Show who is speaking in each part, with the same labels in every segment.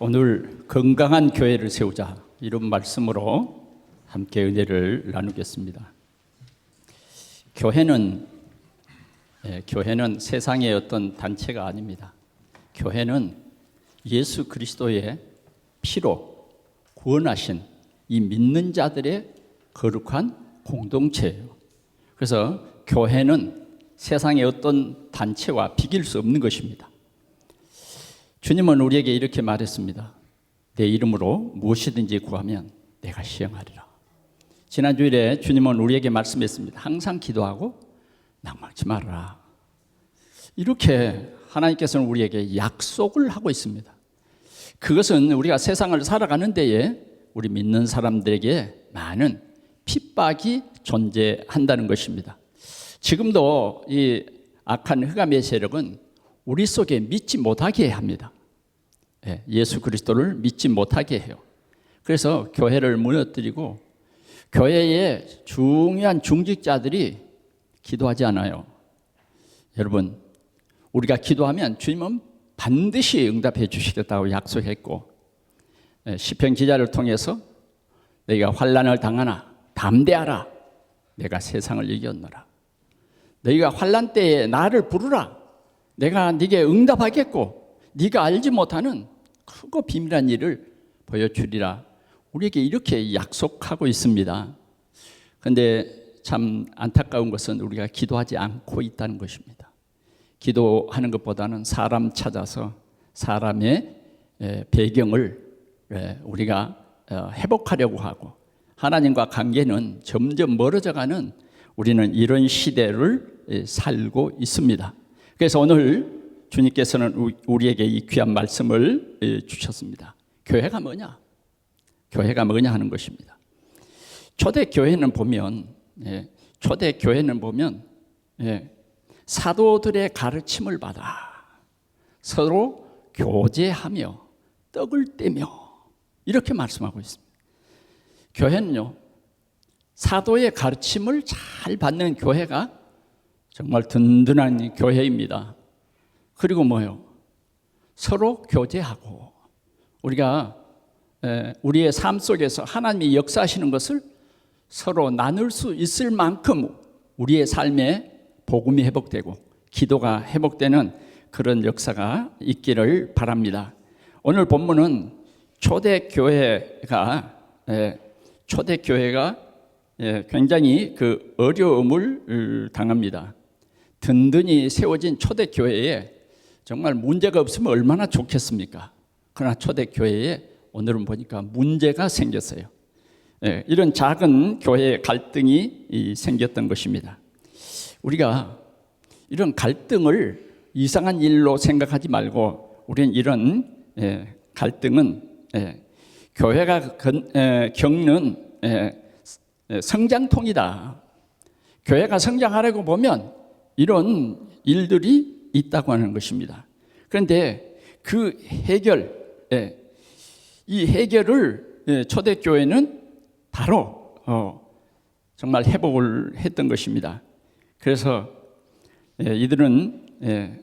Speaker 1: 오늘 건강한 교회를 세우자 이런 말씀으로 함께 은혜를 나누겠습니다. 교회는 세상의 어떤 단체가 아닙니다. 교회는 예수 그리스도의 피로 구원하신 이 믿는 자들의 거룩한 공동체예요. 그래서 교회는 세상의 어떤 단체와 비길 수 없는 것입니다. 주님은 우리에게 이렇게 말했습니다. 내 이름으로 무엇이든지 구하면 내가 시행하리라. 지난 주일에 주님은 우리에게 말씀했습니다. 항상 기도하고 낙망치 말아라. 이렇게 하나님께서는 우리에게 약속을 하고 있습니다. 그것은 우리가 세상을 살아가는 데에 우리 믿는 사람들에게 많은 핍박이 존재한다는 것입니다. 지금도 이 악한 흑암의 세력은 우리 속에 믿지 못하게 합니다. 예수 그리스도를 믿지 못하게 해요. 그래서 교회를 무너뜨리고 교회의 중요한 중직자들이 기도하지 않아요. 여러분, 우리가 기도하면 주님은 반드시 응답해 주시겠다고 약속했고, 시편 기자를 통해서 너희가 환난을 당하나 담대하라. 내가 세상을 이겼노라. 너희가 환난 때에 나를 부르라. 내가 네게 응답하겠고 네가 알지 못하는 크고 비밀한 일을 보여주리라. 우리에게 이렇게 약속하고 있습니다. 그런데 참 안타까운 것은 우리가 기도하지 않고 있다는 것입니다. 기도하는 것보다는 사람 찾아서 사람의 배경을 우리가 회복하려고 하고 하나님과 관계는 점점 멀어져가는 우리는 이런 시대를 살고 있습니다. 그래서 오늘 주님께서는 우리에게 이 귀한 말씀을 주셨습니다. 교회가 뭐냐? 교회가 뭐냐 하는 것입니다. 초대교회는 보면 사도들의 가르침을 받아 서로 교제하며 떡을 떼며 이렇게 말씀하고 있습니다. 교회는요, 사도의 가르침을 잘 받는 교회가 정말 든든한 교회입니다. 그리고 뭐요? 서로 교제하고 우리가 우리의 삶 속에서 하나님이 역사하시는 것을 서로 나눌 수 있을 만큼 우리의 삶에 복음이 회복되고 기도가 회복되는 그런 역사가 있기를 바랍니다. 오늘 본문은 초대교회가 굉장히 그 어려움을 당합니다. 든든히 세워진 초대교회에 정말 문제가 없으면 얼마나 좋겠습니까? 그러나 초대교회에 오늘은 보니까 문제가 생겼어요. 이런 작은 교회의 갈등이 생겼던 것입니다. 우리가 이런 갈등을 이상한 일로 생각하지 말고 우리는 이런 갈등은 교회가 겪는 성장통이다. 교회가 성장하려고 보면 이런 일들이 있다고 하는 것입니다. 그런데 그 이 해결을 초대교회는 바로 정말 회복을 했던 것입니다. 그래서 이들은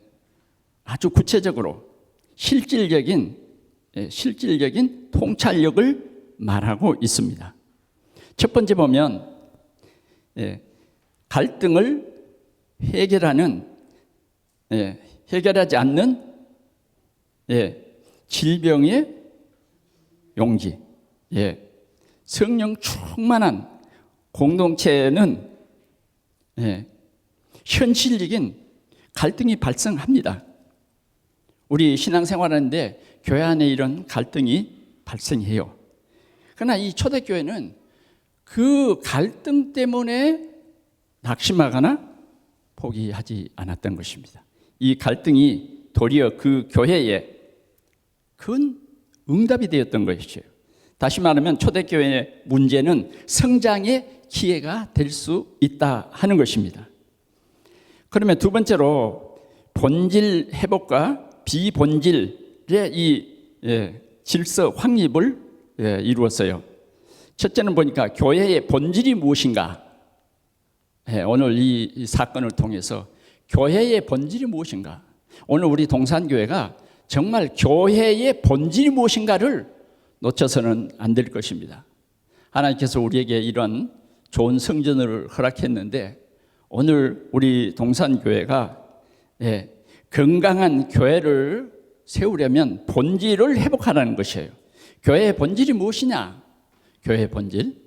Speaker 1: 아주 구체적으로 실질적인 통찰력을 말하고 있습니다. 첫 번째 보면 갈등을 해결하지 않는 질병의 용기. 성령 충만한 공동체는 현실적인 갈등이 발생합니다. 우리 신앙생활하는데 교회 안에 이런 갈등이 발생해요. 그러나 이 초대교회는 그 갈등 때문에 낙심하거나 포기하지 않았던 것입니다. 이 갈등이 도리어 그 교회에 큰 응답이 되었던 것이죠. 다시 말하면 초대교회의 문제는 성장의 기회가 될 수 있다 하는 것입니다. 그러면 두 번째로 본질 회복과 비본질의 이 질서 확립을 이루었어요. 첫째는 보니까 교회의 본질이 무엇인가? 오늘 이 사건을 통해서 교회의 본질이 무엇인가? 오늘 우리 동산교회가 정말 교회의 본질이 무엇인가를 놓쳐서는 안 될 것입니다. 하나님께서 우리에게 이런 좋은 성전을 허락했는데 오늘 우리 동산교회가 건강한 교회를 세우려면 본질을 회복하라는 것이에요. 교회의 본질이 무엇이냐? 교회의 본질?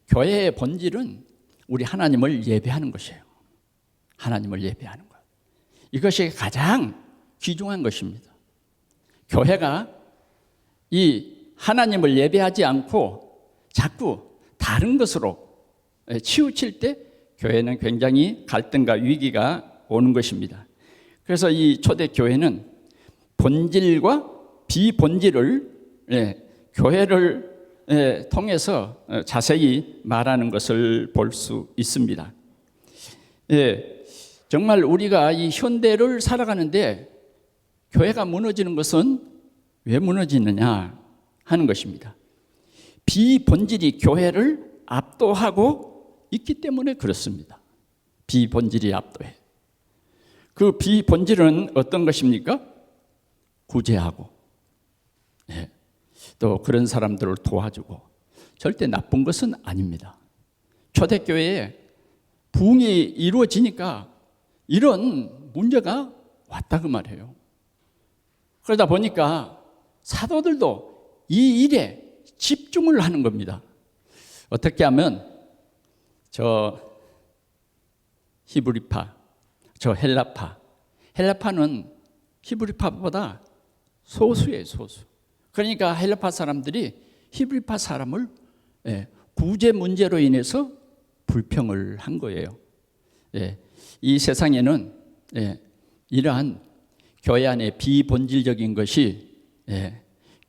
Speaker 1: 교회의 본질은 우리 하나님을 예배하는 것이에요. 하나님을 예배하는 것. 이것이 가장 귀중한 것입니다. 교회가 이 하나님을 예배하지 않고 자꾸 다른 것으로 치우칠 때 교회는 굉장히 갈등과 위기가 오는 것입니다. 그래서 이 초대교회는 본질과 비본질을 교회를 통해서 자세히 말하는 것을 볼 수 있습니다. 정말 우리가 이 현대를 살아가는데 교회가 무너지는 것은 왜 무너지느냐 하는 것입니다. 비본질이 교회를 압도하고 있기 때문에 그렇습니다. 비본질이 압도해. 그 비본질은 어떤 것입니까? 구제하고 또 그런 사람들을 도와주고 절대 나쁜 것은 아닙니다. 초대교회에 부흥이 이루어지니까 이런 문제가 왔다 그 말이에요. 그러다 보니까 사도들도 이 일에 집중을 하는 겁니다. 어떻게 하면 저 히브리파, 저 헬라파. 헬라파는 히브리파보다 소수예요, 소수. 그러니까 헬라파 사람들이 히브리파 사람을 구제 문제로 인해서 불평을 한 거예요. 이 세상에는 이러한 교회 안에 비본질적인 것이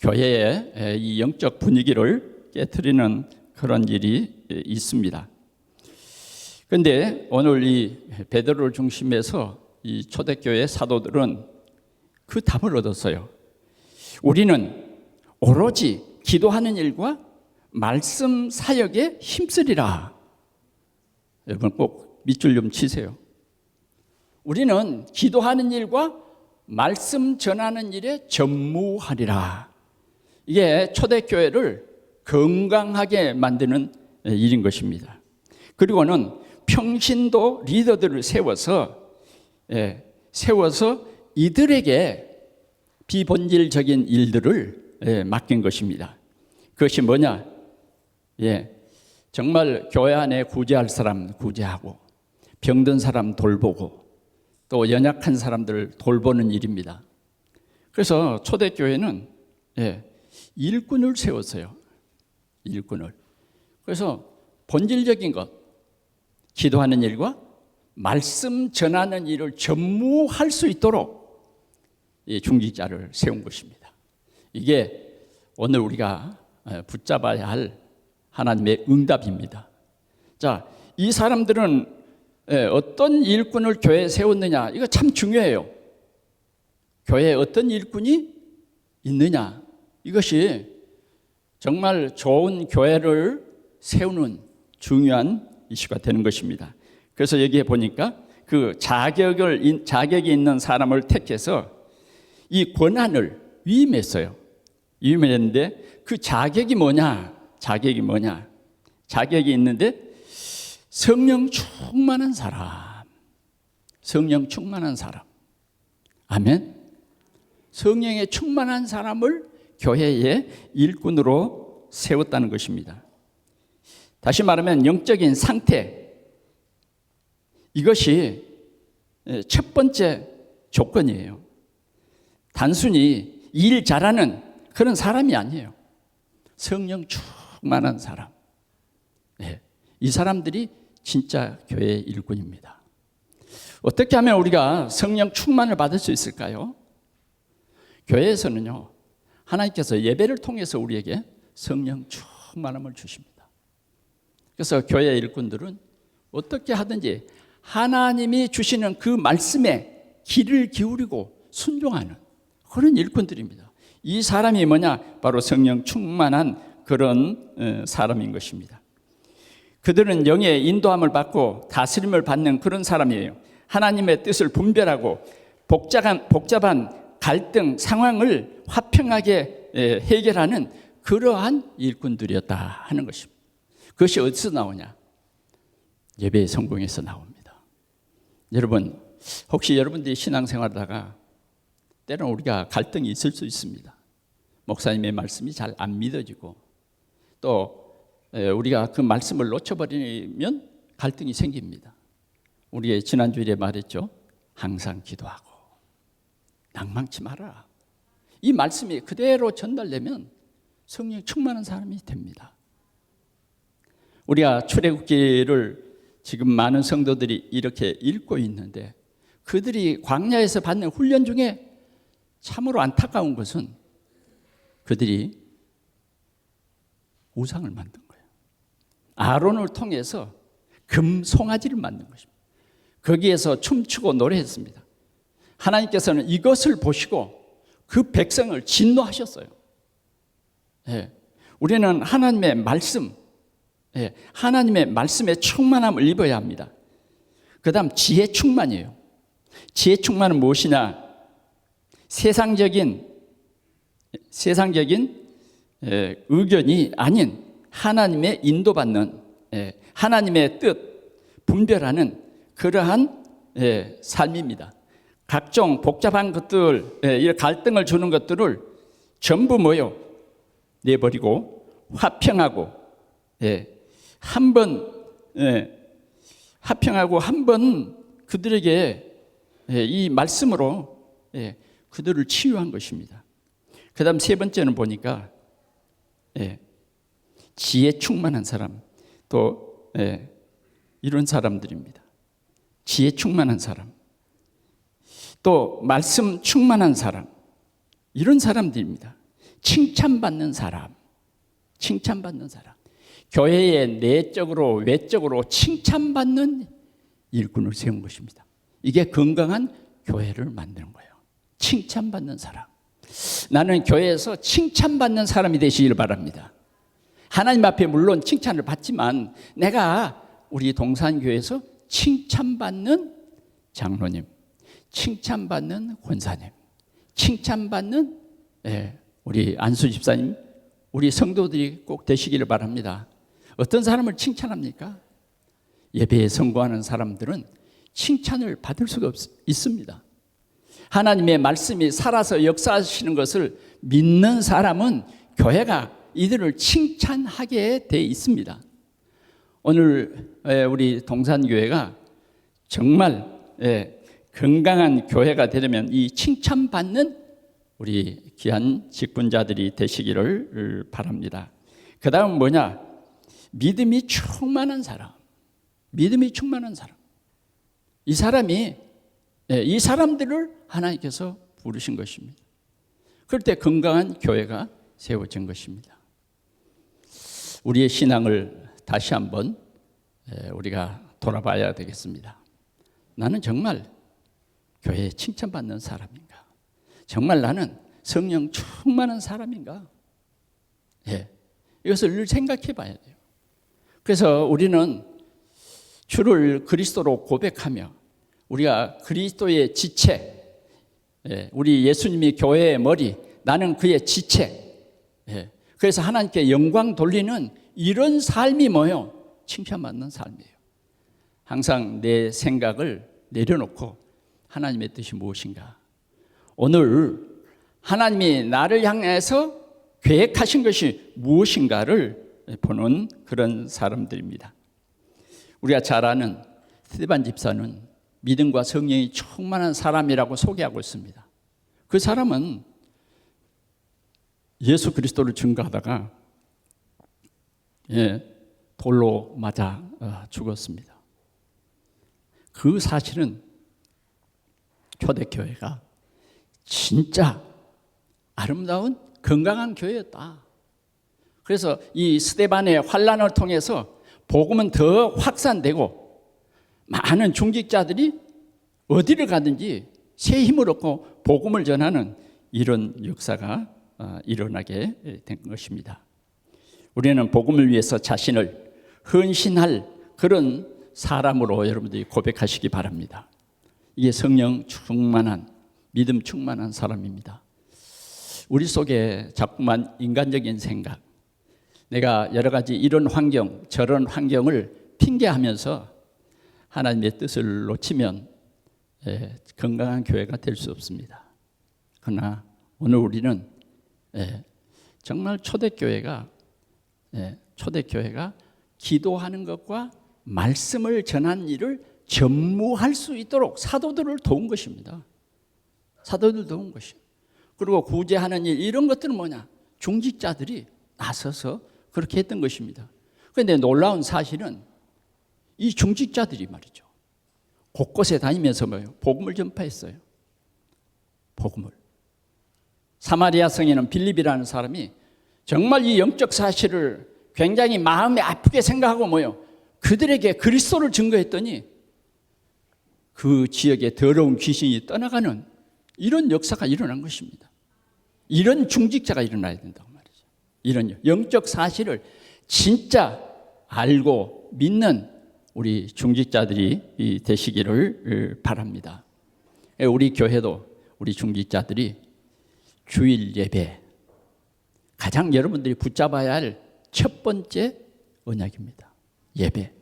Speaker 1: 교회의 이 영적 분위기를 깨트리는 그런 일이 있습니다. 그런데 오늘 이 베드로를 중심해서 이 초대교회 사도들은 그 답을 얻었어요. 우리는 오로지 기도하는 일과 말씀 사역에 힘쓰리라. 여러분 꼭 밑줄 좀 치세요. 우리는 기도하는 일과 말씀 전하는 일에 전무하리라. 이게 초대교회를 건강하게 만드는 일인 것입니다. 그리고는 평신도 리더들을 세워서 이들에게 비본질적인 일들을 맡긴 것입니다. 그것이 뭐냐? 정말 교회 안에 구제할 사람 구제하고 병든 사람 돌보고 또 연약한 사람들 돌보는 일입니다. 그래서 초대교회는 일꾼을 세웠어요. 일꾼을. 그래서 본질적인 것, 기도하는 일과 말씀 전하는 일을 전무할 수 있도록 이 중직자를 세운 것입니다. 이게 오늘 우리가 붙잡아야 할 하나님의 응답입니다. 자, 이 사람들은 어떤 일꾼을 교회에 세웠느냐, 이거 참 중요해요. 교회에 어떤 일꾼이 있느냐, 이것이 정말 좋은 교회를 세우는 중요한 이슈가 되는 것입니다. 그래서 여기에 보니까 그 자격이 있는 사람을 택해서 이 권한을 위임했어요. 위임했는데 그 자격이 뭐냐? 자격이 있는데 성령 충만한 사람. 성령 충만한 사람. 아멘. 성령에 충만한 사람을 교회의 일꾼으로 세웠다는 것입니다. 다시 말하면 영적인 상태, 이것이 첫 번째 조건이에요. 단순히 일 잘하는 그런 사람이 아니에요. 성령 충만한 사람. 이 사람들이 진짜 교회의 일꾼입니다. 어떻게 하면 우리가 성령 충만을 받을 수 있을까요? 교회에서는요, 하나님께서 예배를 통해서 우리에게 성령 충만함을 주십니다. 그래서 교회 일꾼들은 어떻게 하든지 하나님이 주시는 그 말씀에 귀를 기울이고 순종하는 그런 일꾼들입니다. 이 사람이 뭐냐? 바로 성령 충만한 그런 사람인 것입니다. 그들은 영의 인도함을 받고 다스림을 받는 그런 사람이에요. 하나님의 뜻을 분별하고 복잡한 갈등 상황을 화평하게 해결하는 그러한 일꾼들이었다 하는 것입니다. 그것이 어디서 나오냐? 예배의 성공에서 나옵니다. 여러분, 혹시 여러분들이 신앙생활하다가 때로는 우리가 갈등이 있을 수 있습니다. 목사님의 말씀이 잘 안 믿어지고 또 우리가 그 말씀을 놓쳐버리면 갈등이 생깁니다. 우리가 지난주에 말했죠. 항상 기도하고 낭망치 마라. 이 말씀이 그대로 전달되면 성령 충만한 사람이 됩니다. 우리가 출애굽기를 지금 많은 성도들이 이렇게 읽고 있는데 그들이 광야에서 받는 훈련 중에 참으로 안타까운 것은 그들이 우상을 만든 거예요. 아론을 통해서 금 송아지를 만든 것입니다. 거기에서 춤추고 노래했습니다. 하나님께서는 이것을 보시고 그 백성을 진노하셨어요. 우리는 하나님의 말씀, 하나님의 말씀에 충만함을 입어야 합니다. 그 다음 지혜 충만이에요. 지혜 충만은 무엇이냐? 세상적인 의견이 아닌 하나님의 인도받는 하나님의 뜻 분별하는 그러한 삶입니다. 각종 복잡한 것들, 이 갈등을 주는 것들을 전부 내버리고 화평하고 한 번 그들에게 이 말씀으로 그들을 치유한 것입니다. 그 다음 세 번째는 보니까 지혜 충만한 사람, 또 이런 사람들입니다. 지혜 충만한 사람, 또 말씀 충만한 사람, 이런 사람들입니다. 칭찬받는 사람. 교회에 내적으로 외적으로 칭찬받는 일꾼을 세운 것입니다. 이게 건강한 교회를 만드는 거예요. 칭찬받는 사람. 나는 교회에서 칭찬받는 사람이 되시길 바랍니다. 하나님 앞에 물론 칭찬을 받지만 내가 우리 동산교회에서 칭찬받는 장로님, 칭찬받는 권사님, 칭찬받는 우리 안수 집사님, 우리 성도들이 꼭 되시기를 바랍니다. 어떤 사람을 칭찬합니까? 예배에 성공하는 사람들은 칭찬을 받을 수가 있습니다. 하나님의 말씀이 살아서 역사하시는 것을 믿는 사람은 교회가 이들을 칭찬하게 돼 있습니다. 오늘 우리 동산교회가 정말 건강한 교회가 되려면 이 칭찬받는 우리 귀한 직분자들이 되시기를 바랍니다. 그 다음 뭐냐? 믿음이 충만한 사람. 이 사람들을 하나님께서 부르신 것입니다. 그럴 때 건강한 교회가 세워진 것입니다. 우리의 신앙을 다시 한번 우리가 돌아봐야 되겠습니다. 나는 정말 교회에 칭찬받는 사람인가? 정말 나는 성령 충만한 사람인가? 이것을 늘 생각해 봐야 돼요. 그래서 우리는 주를 그리스도로 고백하며 우리가 그리스도의 지체, 우리 예수님이 교회의 머리, 나는 그의 지체, 그래서 하나님께 영광 돌리는 이런 삶이 칭찬받는 삶이에요. 항상 내 생각을 내려놓고 하나님의 뜻이 무엇인가? 오늘 하나님이 나를 향해서 계획하신 것이 무엇인가를 보는 그런 사람들입니다. 우리가 잘 아는 스데반 집사는 믿음과 성령이 충만한 사람이라고 소개하고 있습니다. 그 사람은 예수 그리스도를 증거하다가 돌로 맞아 죽었습니다. 그 사실은 초대교회가 진짜 아름다운 건강한 교회였다. 그래서 이 스데반의 환난을 통해서 복음은 더 확산되고 많은 중직자들이 어디를 가든지 새 힘을 얻고 복음을 전하는 이런 역사가 일어나게 된 것입니다. 우리는 복음을 위해서 자신을 헌신할 그런 사람으로 여러분들이 고백하시기 바랍니다. 이게 성령 충만한 믿음 충만한 사람입니다. 우리 속에 자꾸만 인간적인 생각, 내가 여러 가지 이런 환경, 저런 환경을 핑계하면서 하나님의 뜻을 놓치면 건강한 교회가 될 수 없습니다. 그러나 오늘 우리는 정말 초대교회가 기도하는 것과 말씀을 전하는 일을 전무할 수 있도록 사도들을 도운 것입니다. 사도들 도운 것이에요. 그리고 구제하는 일, 이런 것들은 뭐냐? 중직자들이 나서서 그렇게 했던 것입니다. 그런데 놀라운 사실은 이 중직자들이 말이죠, 곳곳에 다니면서 뭐예요? 복음을 전파했어요. 복음을. 사마리아 성에는 빌립이라는 사람이 정말 이 영적 사실을 굉장히 마음에 아프게 생각하고 뭐예요? 그들에게 그리스도를 증거했더니 그 지역에 더러운 귀신이 떠나가는 이런 역사가 일어난 것입니다. 이런 중직자가 일어나야 된다고 말이죠. 이런 영적 사실을 진짜 알고 믿는 우리 중직자들이 되시기를 바랍니다. 우리 교회도 우리 중직자들이 주일 예배, 가장 여러분들이 붙잡아야 할 첫 번째 언약입니다. 예배.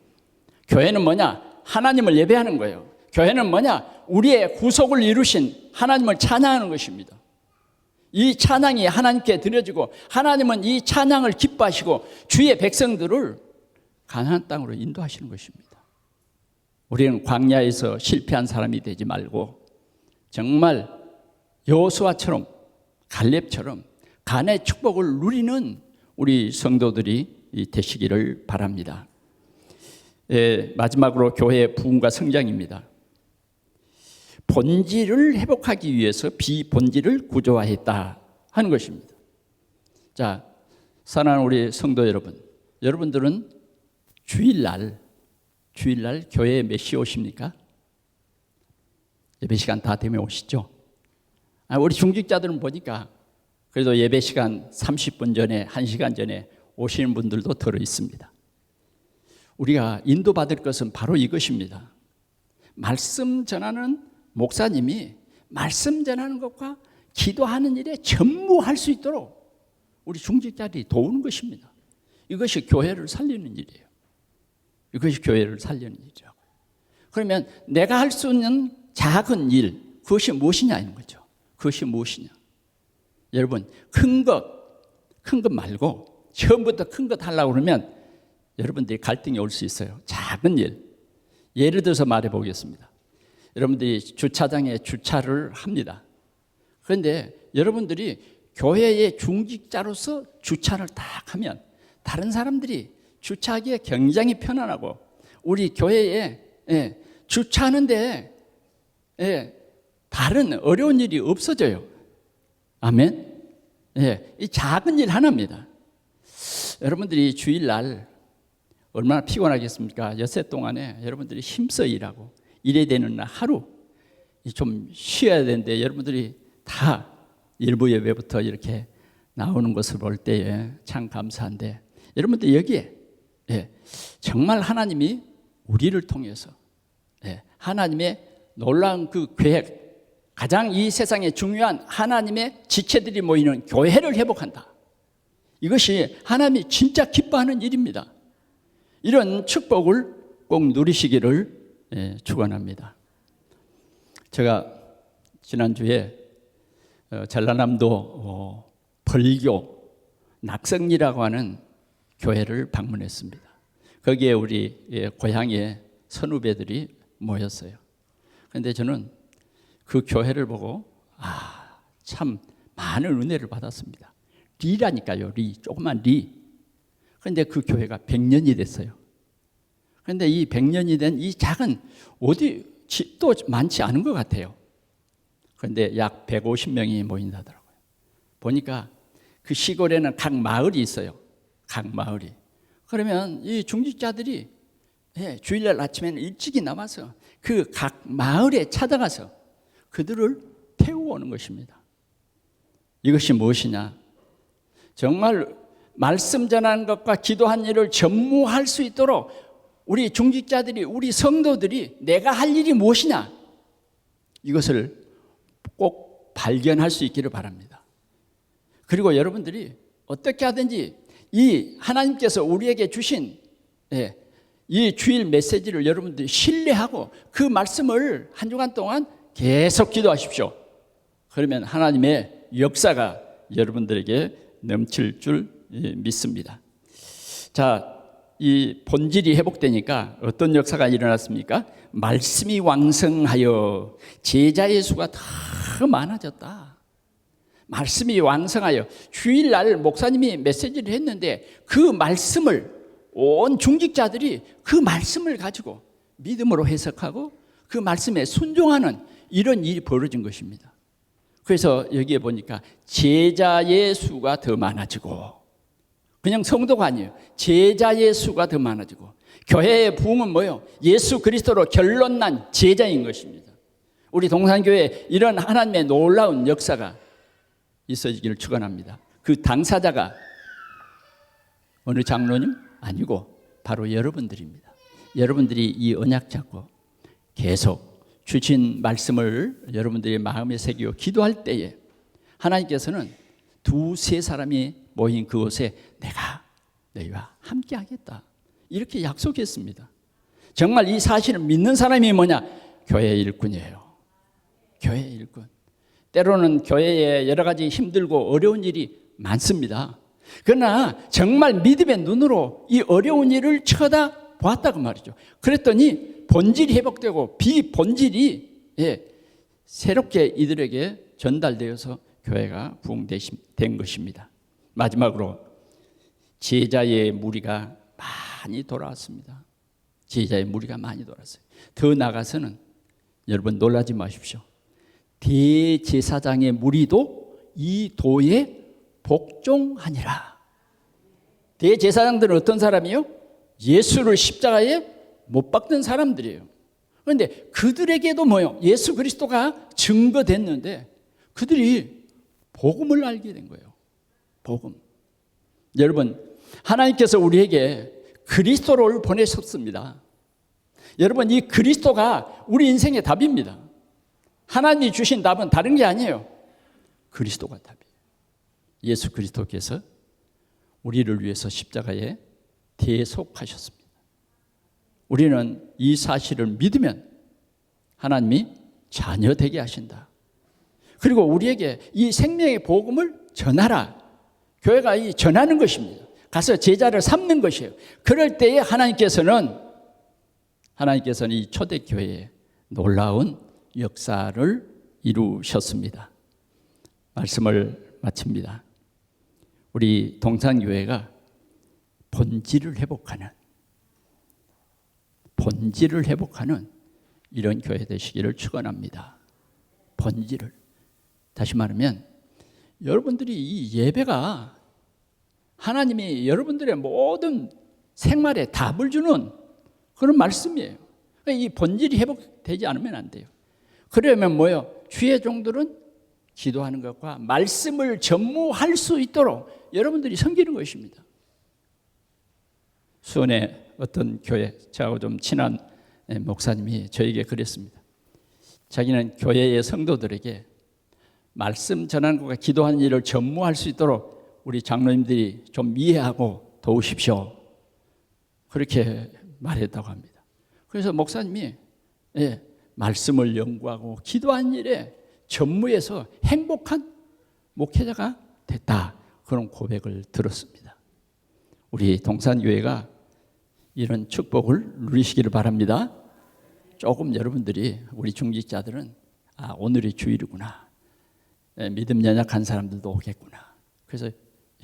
Speaker 1: 교회는 뭐냐? 하나님을 예배하는 거예요. 교회는 뭐냐? 우리의 구속을 이루신 하나님을 찬양하는 것입니다. 이 찬양이 하나님께 드려지고 하나님은 이 찬양을 기뻐하시고 주의 백성들을 가나안 땅으로 인도하시는 것입니다. 우리는 광야에서 실패한 사람이 되지 말고 정말 여호수아처럼, 갈렙처럼 가나안의 축복을 누리는 우리 성도들이 되시기를 바랍니다. 마지막으로 교회의 부흥과 성장입니다. 본질을 회복하기 위해서 비본질을 구조화했다 하는 것입니다. 자, 사랑하는 우리 성도 여러분, 여러분들은 주일날 교회에 몇 시에 오십니까? 예배 시간 다 되면 오시죠? 우리 중직자들은 보니까 그래도 예배 시간 30분 전에, 1시간 전에 오시는 분들도 들어 있습니다. 우리가 인도받을 것은 바로 이것입니다. 말씀 전하는 목사님이 말씀 전하는 것과 기도하는 일에 전무할 수 있도록 우리 중직자들이 도우는 것입니다. 이것이 교회를 살리는 일이에요. 이것이 교회를 살리는 일이라고요. 그러면 내가 할 수 있는 작은 일, 그것이 무엇이냐 하는 거죠. 그것이 무엇이냐. 여러분, 큰 것 말고 처음부터 큰 것 하려고 그러면 여러분들이 갈등이 올 수 있어요. 작은 일. 예를 들어서 말해 보겠습니다. 여러분들이 주차장에 주차를 합니다. 그런데 여러분들이 교회의 중직자로서 주차를 딱 하면 다른 사람들이 주차하기에 굉장히 편안하고 우리 교회에 주차하는데 다른 어려운 일이 없어져요. 아멘. 이 작은 일 하나입니다. 여러분들이 주일날 얼마나 피곤하겠습니까? 엿새 동안에 여러분들이 힘써 일하고 일해야 되는 날 하루 좀 쉬어야 되는데 여러분들이 다 일부 예배부터 이렇게 나오는 것을 볼 때에 참 감사한데 여러분들 여기에 정말 하나님이 우리를 통해서 하나님의 놀라운 그 계획, 가장 이 세상에 중요한 하나님의 지체들이 모이는 교회를 회복한다. 이것이 하나님이 진짜 기뻐하는 일입니다. 이런 축복을 꼭 누리시기를 축원합니다. 제가 지난주에 전라남도 벌교 낙성리라고 하는 교회를 방문했습니다. 거기에 우리 고향의 선후배들이 모였어요. 그런데 저는 그 교회를 보고 참 많은 은혜를 받았습니다. 리라니까요. 조그만 리. 그런데 그 교회가 100년이 됐어요. 그런데 이 100년이 된 이 작은 어디 집도 많지 않은 것 같아요. 그런데 약 150명이 모인다더라고요. 보니까 그 시골에는 각 마을이 있어요. 각 마을이. 그러면 이 중직자들이 주일날 아침에는 일찍이 나와서 그 각 마을에 찾아가서 그들을 태우고 오는 것입니다. 이것이 무엇이냐? 정말 말씀 전하는 것과 기도한 일을 전무할 수 있도록 우리 중직자들이, 우리 성도들이 내가 할 일이 무엇이냐? 이것을 꼭 발견할 수 있기를 바랍니다. 그리고 여러분들이 어떻게 하든지 이 하나님께서 우리에게 주신 이 주일 메시지를 여러분들이 신뢰하고 그 말씀을 한 주간 동안 계속 기도하십시오. 그러면 하나님의 역사가 여러분들에게 넘칠 줄 믿습니다. 자, 이 본질이 회복되니까 어떤 역사가 일어났습니까? 말씀이 왕성하여 제자의 수가 더 많아졌다. 말씀이 왕성하여 주일날 목사님이 메시지를 했는데 그 말씀을 온 중직자들이 그 말씀을 가지고 믿음으로 해석하고 그 말씀에 순종하는 이런 일이 벌어진 것입니다. 그래서 여기에 보니까 제자의 수가 더 많아지고, 그냥 성도가 아니에요. 제자의 수가 더 많아지고, 교회의 부흥은 뭐예요? 예수 그리스도로 결론난 제자인 것입니다. 우리 동산교회에 이런 하나님의 놀라운 역사가 있어지기를 축원합니다. 그 당사자가 어느 장로님? 아니고 바로 여러분들입니다. 여러분들이 이 언약 잡고 계속 주신 말씀을 여러분들의 마음에 새기고 기도할 때에 하나님께서는 두세 사람이 모인 그곳에 내가 너희와 함께 하겠다, 이렇게 약속했습니다. 정말 이 사실을 믿는 사람이 뭐냐? 교회의 일꾼이에요. 교회의 일꾼. 때로는 교회에 여러 가지 힘들고 어려운 일이 많습니다. 그러나 정말 믿음의 눈으로 이 어려운 일을 쳐다보았다고 말이죠. 그랬더니 본질이 회복되고 비본질이 새롭게 이들에게 전달되어서 교회가 부흥된 것입니다. 마지막으로 제자의 무리가 많이 돌아왔습니다. 제자의 무리가 많이 돌아왔어요. 더 나아가서는 여러분 놀라지 마십시오. 대제사장의 무리도 이 도에 복종하니라. 대제사장들은 어떤 사람이요? 예수를 십자가에 못 박던 사람들이에요. 그런데 그들에게도 뭐요? 예수 그리스도가 증거됐는데 그들이 복음을 알게 된 거예요. 복음. 여러분, 하나님께서 우리에게 그리스도를 보내셨습니다. 여러분, 이 그리스도가 우리 인생의 답입니다. 하나님이 주신 답은 다른 게 아니에요. 그리스도가 답이에요. 예수 그리스도께서 우리를 위해서 십자가에 대속하셨습니다. 우리는 이 사실을 믿으면 하나님이 자녀 되게 하신다. 그리고 우리에게 이 생명의 복음을 전하라. 교회가 이 전하는 것입니다. 가서 제자를 삼는 것이에요. 그럴 때에 하나님께서는 이 초대교회에 놀라운 역사를 이루셨습니다. 말씀을 마칩니다. 우리 동산교회가 본질을 회복하는 이런 교회 되시기를 축원합니다. 본질을. 다시 말하면 여러분들이 이 예배가 하나님이 여러분들의 모든 생활에 답을 주는 그런 말씀이에요. 이 본질이 회복되지 않으면 안 돼요. 그러면 뭐예요? 주의 종들은 기도하는 것과 말씀을 전무할 수 있도록 여러분들이 섬기는 것입니다. 수원의 어떤 교회, 저하고 좀 친한 목사님이 저에게 그랬습니다. 자기는 교회의 성도들에게 말씀 전하는 것과 기도하는 일을 전무할 수 있도록 우리 장로님들이 좀 이해하고 도우십시오. 그렇게 말했다고 합니다. 그래서 목사님이 말씀을 연구하고 기도하는 일에 전무해서 행복한 목회자가 됐다, 그런 고백을 들었습니다. 우리 동산교회가 이런 축복을 누리시기를 바랍니다. 조금 여러분들이, 우리 중직자들은 오늘이 주일이구나, 믿음 연약한 사람들도 오겠구나, 그래서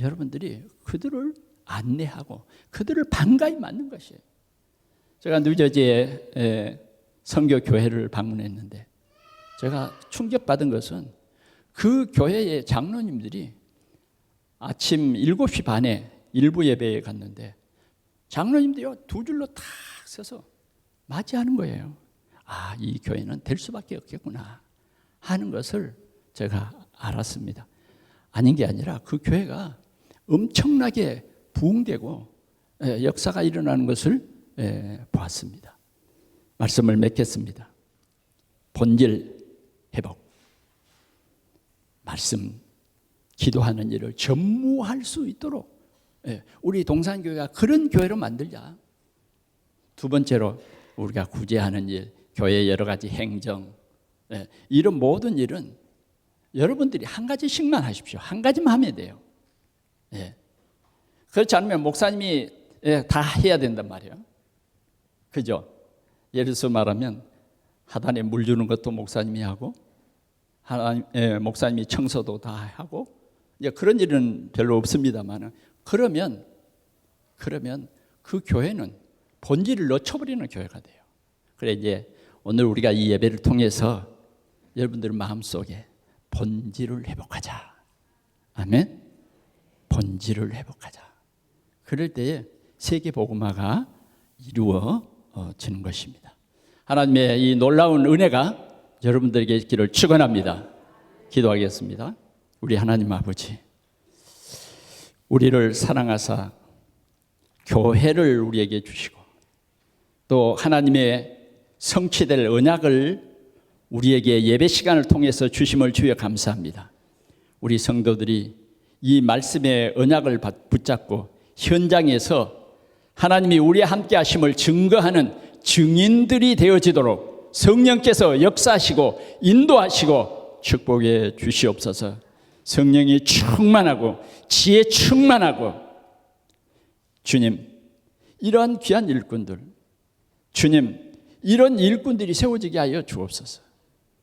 Speaker 1: 여러분들이 그들을 안내하고 그들을 반가이 맞는 것이에요. 제가 뉴저지에 선교교회를 방문했는데 제가 충격받은 것은 그 교회의 장로님들이 아침 7시 반에 일부 예배에 갔는데 장로님들이 두 줄로 탁 서서 맞이하는 거예요. 이 교회는 될 수밖에 없겠구나 하는 것을 제가 알았습니다. 아닌 게 아니라 그 교회가 엄청나게 부흥되고 역사가 일어나는 것을 보았습니다. 말씀을 맺겠습니다. 본질 회복. 말씀 기도하는 일을 전무할 수 있도록 우리 동산교회가 그런 교회로 만들자. 두 번째로 우리가 구제하는 일, 교회의 여러 가지 행정, 이런 모든 일은 여러분들이 한 가지씩만 하십시오. 한 가지만 하면 돼요. 그렇지 않으면 목사님이 다 해야 된단 말이에요. 그죠? 예를 들어서 말하면 하단에 물 주는 것도 목사님이 하고, 목사님이 청소도 다 하고, 이제 그런 일은 별로 없습니다만, 그러면 그 교회는 본질을 놓쳐버리는 교회가 돼요. 그래 이제 오늘 우리가 이 예배를 통해서 여러분들 마음속에 본질을 회복하자. 아멘. 본질을 회복하자. 그럴 때에 세계 복음화가 이루어지는 것입니다. 하나님의 이 놀라운 은혜가 여러분들에게 있기를 축원합니다. 기도하겠습니다. 우리 하나님 아버지, 우리를 사랑하사 교회를 우리에게 주시고 또 하나님의 성취될 언약을 우리에게 예배 시간을 통해서 주심을 주여 감사합니다. 우리 성도들이 이 말씀의 언약을 붙잡고 현장에서 하나님이 우리와 함께 하심을 증거하는 증인들이 되어지도록 성령께서 역사하시고 인도하시고 축복해 주시옵소서. 성령이 충만하고 지혜 충만하고 주님, 이러한 귀한 일꾼들, 주님, 이런 일꾼들이 세워지게 하여 주옵소서.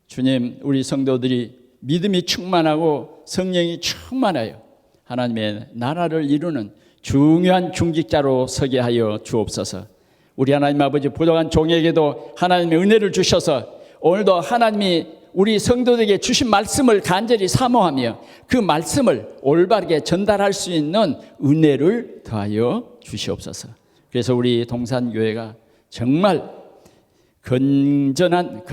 Speaker 1: 주님, 우리 성도들이 믿음이 충만하고 성령이 충만하여 하나님의 나라를 이루는 중요한 중직자로 서게 하여 주옵소서. 우리 하나님 아버지, 부족한 종에게도 하나님의 은혜를 주셔서 오늘도 하나님이 우리 성도들에게 주신 말씀을 간절히 사모하며 그 말씀을 올바르게 전달할 수 있는 은혜를 더하여 주시옵소서. 그래서 우리 동산교회가 정말 건강한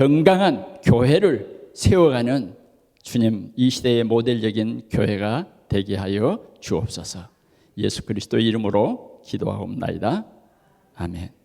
Speaker 1: 교회를 세워가는 주님, 이 시대의 모델적인 교회가 되게 하여 주옵소서. 예수 그리스도의 이름으로 기도하옵나이다. 아멘.